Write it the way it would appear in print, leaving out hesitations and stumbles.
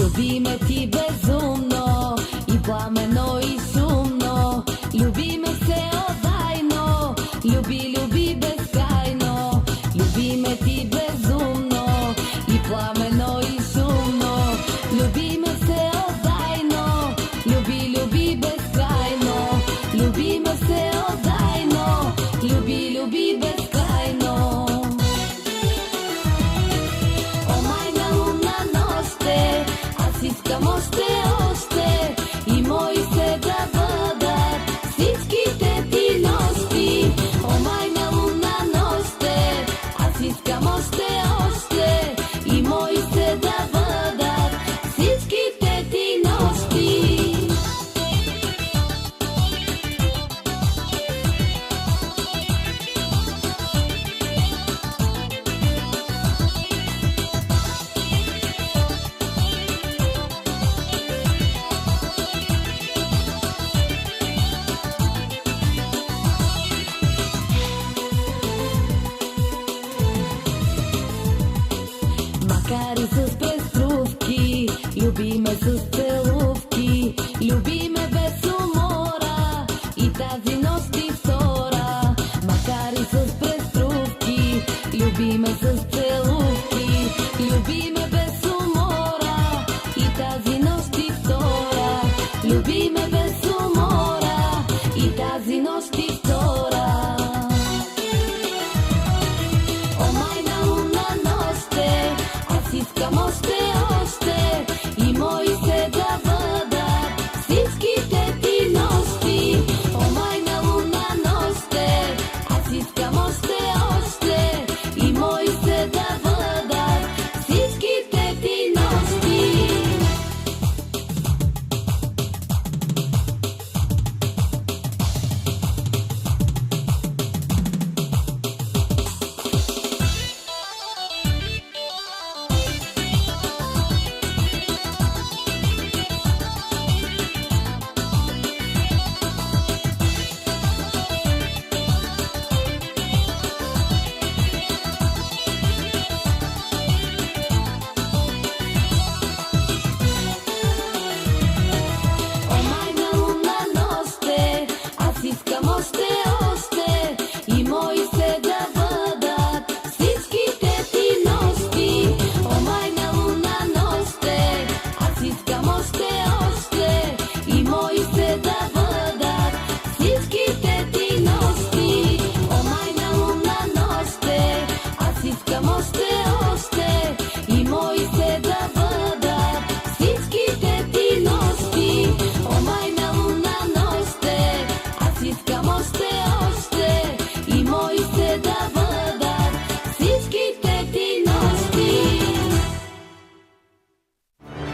Люби ме ти безумно, и пламено и шумно. Люби ме всеотдајно, люби безкрајно. Люби ме ти безумно, и пламено и шумно. Люби ме всеотдајно, люби безкрајно. Люби ме всеотдајно, люби безкрајно. О мајна луна ноште, аз искам още и мои се да бъдат всичките ти нощи. О мајна луна ноште, аз искам още и мои се да бъдат всичките ти нощи. Макар и с преструвки, люби ме с целувки, люби ме без умора и тази